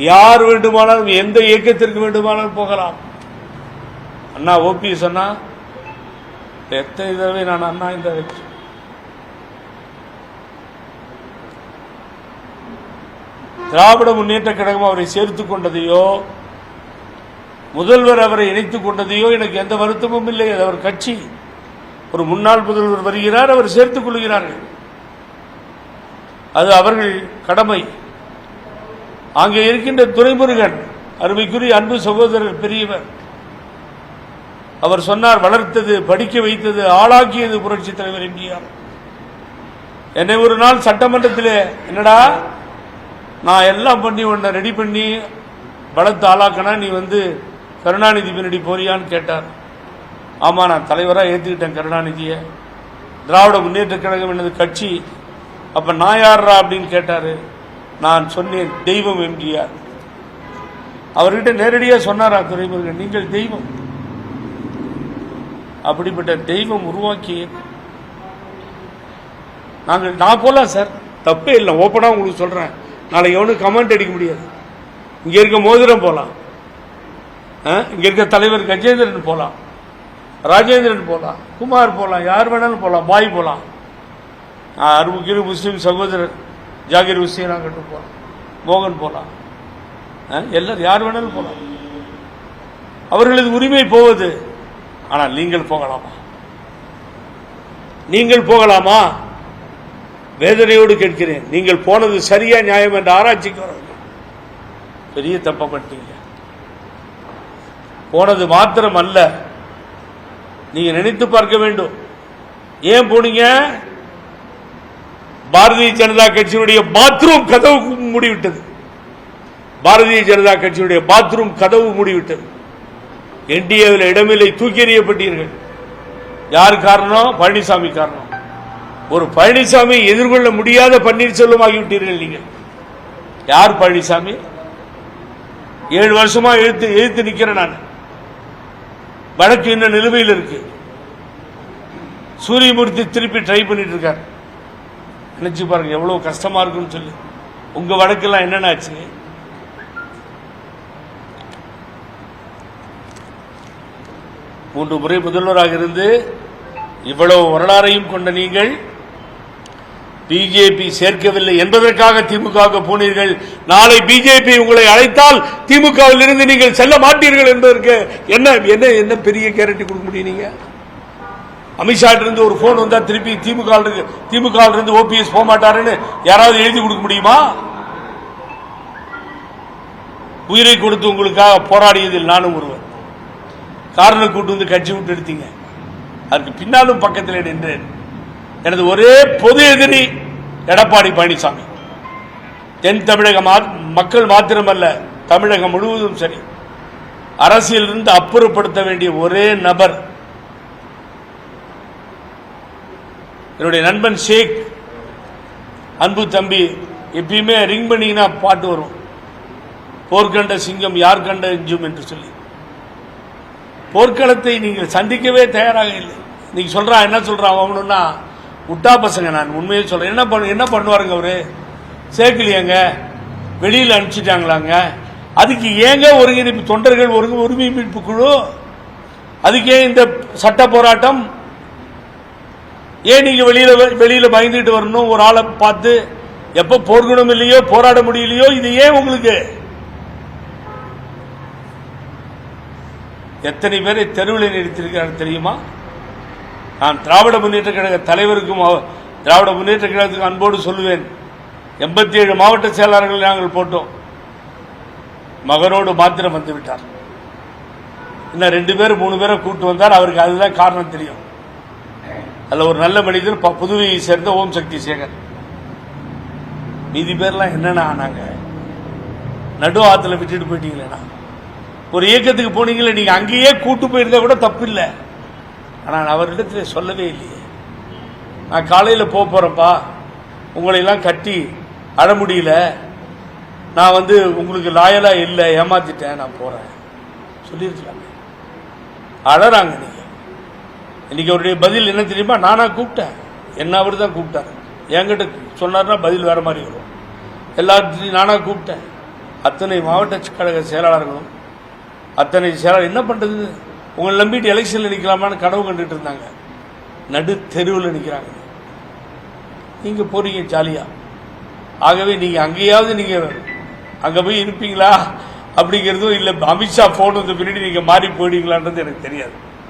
யார் வேண்டுமானாலும் எந்த இயக்கத்திற்கு வேண்டுமானாலும் போகலாம். அண்ணா ஓபிஎஸ் அண்ணா எத்தனை தடவை நான் அண்ணா இந்த திராவிட முன்னேற்ற கழகம் அவரை சேர்த்துக் கொண்டதையோ முதல்வர் அவரை இணைத்துக் கொண்டதையோ எனக்கு எந்த வருத்தமும் இல்லை. அது அவர் கட்சி. ஒரு முன்னாள் முதல்வர் வருகிறார், அவர் சேர்த்துக் கொள்கிறார்கள். அது அவர்கள் கடமை. அங்கே இருக்கின்ற துரைமுருகன் அருமைக்குரிய அன்பு சகோதரர் பெரியவர், அவர் சொன்னார், வளர்த்தது, படிக்க வைத்தது, ஆளாக்கியது புரட்சி தலைவர் எம்ஜிஆர். என்னை ஒரு நாள் சட்டமன்றத்தில், என்னடா நான் எல்லாம் பண்ணி உன்னை ரெடி பண்ணி வளர்த்து ஆளாக்கனா நீ கருணாநிதி பின்னாடி போறியான்னு கேட்டார். ஆமா, நான் தலைவராக ஏற்றுக்கிட்டேன் கருணாநிதியை. திராவிட முன்னேற்ற கழகம் எனது கட்சி. அப்ப நான் யாரா அப்படின்னு கேட்டாரு. நான் சொன்னேன், தெய்வம் எம்ஜிஆர். அவர்கிட்ட நேரடியாக சொன்னாரா துரைமுருகன், நீங்கள் தெய்வம். அப்படிப்பட்ட தெய்வம் உருவாக்கி நான் போலாம் சார், தப்பே இல்லை. ஓப்பனா உங்களுக்கு சொல்றேன், நாளைக்கு எவனும் கமெண்ட் அடிக்க முடியாது. இங்க இருக்க மோதிரம் போலாம், இங்க இருக்க தலைவர் கஜேந்திரன் போலாம், ராஜேந்திரன் போலாம், குமார் போலாம், யார் வேணாலும் போலாம், பாய் போலாம், அருமுக்கிற முஸ்லீம் சகோதரர் ஜாகிர் ஹுசேன் ஆகட்டும் போலாம், மோகன் போலாம், எல்லாரும் யார் வேணாலும் போலாம். அவர்களது உரிமை போவது. ஆனால் நீங்கள் போகலாமா? நீங்கள் போகலாமா? வேதனையோடு கேட்கிறேன். நீங்கள் போனது சரியா நியாயம் என்ற ஆராய்ச்சிக்கு வரவில்லை. பெரிய தப்ப பண்ணிட்டீங்க. போனது மாத்திரம் அல்ல, நீங்க நினைத்து பார்க்க வேண்டும். ஏன் போனீங்க? பாரதிய ஜனதா கட்சியினுடைய பாத்ரூம் கதவு மூடிவிட்டது. பாரதிய ஜனதா கட்சியுடைய பாத்ரூம் கதவு மூடிவிட்டது. என்டிஏவில் இடமில்லை, தூக்கி எறியப்பட்டீர்கள். யார் காரணம்? பழனிசாமி காரணம். ஒரு பழனிசாமி எதிர்கொள்ள முடியாத பன்னீர்செல்வம் ஆகிவிட்டீர்கள் நீங்கள். யார் பழனிசாமி? 7 வருஷமா எழுத்து நிக்கிறேன் நான். வழக்கு இன்னும் நிலுவையில் இருக்கு. சூரியமூர்த்தி திருப்பி ட்ரை பண்ணிட்டு இருக்காரு. நினைச்சு பாருங்க எவ்வளவு கஷ்டமா இருக்குன்னு சொல்லி. உங்க வழக்கெல்லாம் என்னன்னாச்சு? மூன்று முறை முதல்வராக இருந்து இவ்வளவு வரலாறையும் கொண்ட நீங்கள் பிஜேபி சேர்க்கவில்லை என்பதற்காக திமுக போனீர்கள். நாளை பிஜேபி உங்களை அழைத்தால் திமுகவில் இருந்து நீங்கள் செல்ல மாட்டீர்கள் என்பதற்கு என்ன என்ன என்ன பெரிய கேரண்டி கொடுக்க முடியும்? நீங்க அமித்ஷா இருந்து ஒரு போன் வந்தா திருப்பி திமுக இருந்து ஓபிஎஸ் போக மாட்டாருன்னு யாராவது எழுதி கொடுக்க முடியுமா? உயிரை கொடுத்து உங்களுக்காக போராடியதில் நானும் ஒருவர். காரணம் கூட்டு கட்சி விட்டு எடுத்தீங்க. அதுக்கு பின்னாலும் பக்கத்தில் நின்றேன். எனது ஒரே பொது எதிரி எடப்பாடி பழனிசாமி. தென் தமிழக மக்கள் மாத்திரமல்ல, தமிழகம் முழுவதும் சரி, அரசியலிருந்து அப்புறப்படுத்த வேண்டிய ஒரே நபர் என்னுடைய நண்பன் ஷேக். அன்பு தம்பி, எப்பயுமே ரிங் பண்ணீங்கன்னா பாட்டு வரும், போர்க்கண்ட சிங்கம் யார் கண்ட எஞ்சும் என்று சொல்லி. போர்க்களத்தை நீங்கள் சந்திக்கவே தயாராக இல்லை. நீங்க சொல்றான், என்ன சொல்றான் அவனுன்னா, முட்டா பசங்க. நான் உண்மையை சொல்றேன். என்ன பண்ணுவாருங்க அவரு? சேர்க்கலையாங்க, வெளியில் அனுப்பிச்சிட்டாங்களாங்க. அதுக்கு ஏங்க ஒருங்கிணைப்பு தொண்டர்கள் உரிமை மீட்பு குழு? அதுக்கே இந்த சட்ட போராட்டம்? ஏன் நீங்க வெளியில பயந்துட்டு வரணும்? ஒரு ஆளை பார்த்து எப்ப போர்க்குணம் இல்லையோ, போராட முடியலையோ, இது ஏன் உங்களுக்கு? எத்தனை பேரை தெருவில் நிறுத்திருக்கிறார் தெரியுமா? நான் திராவிட முன்னேற்ற கழக தலைவருக்கும் திராவிட முன்னேற்ற கழகத்துக்கு அன்போடு சொல்லுவேன், 87 மாவட்ட செயலாளர்கள் நாங்கள் போட்டோம். மகனோடு மாத்திரம் வந்து விட்டார். இன்னும் 2 பேர் 3 பேரை கூட்டு வந்தார். அவருக்கு அதுதான் காரணம் தெரியும். அதுல ஒரு நல்ல மனிதர் புதுவையை சேர்ந்த ஓம் சக்தி சேகர். மீதி பேர்லாம் என்னன்னா ஆனாங்க? நடு ஆத்துல விட்டுட்டு போயிட்டீங்களா? ஒரு இயக்கத்துக்கு போனீங்களே, நீங்க அங்கேயே கூட்டு போயிருந்தா கூட தப்பு இல்லை. ஆனால் அவரிடத்துல சொல்லவே இல்லையே. நான் காலையில் போறேன்ப்பா, உங்களை எல்லாம் கட்டி அழ முடியல, நான் உங்களுக்கு லாயலா இல்லை, ஏமாத்திட்டேன், நான் போறேன் சொல்லியிருக்கலாம். அழறாங்க. நீங்க இன்னைக்கு அவருடைய பதில் என்ன தெரியுமா? நானா கூப்பிட்டேன், என்ன அவர் தான் கூப்பிட்டாரு. என்கிட்ட சொன்னார்னா பதில் வேற மாதிரி வரும். எல்லாத்தையும் நானா கூப்பிட்டேன். அத்தனை மாவட்ட கழக செயலாளர்களும் அத்தனை செயலாளர் என்ன பண்றது, உங்களை நம்பிட்டு எலெக்ஷன்ல நிற்கலாமான்னு கனவு கண்டுட்டு இருந்தாங்க. நடு தெருவில் நிற்கிறாங்க. நீங்க போறீங்க ஜாலியா. ஆகவே நீங்க அங்கேயாவது நீங்க அங்க போய் இருப்பீங்களா அப்படிங்கிறதும் இல்லை. அமித்ஷா போன் வந்த பின்னாடி நீங்க மாறி போயிடுவீங்களான்றது எனக்கு தெரியாது.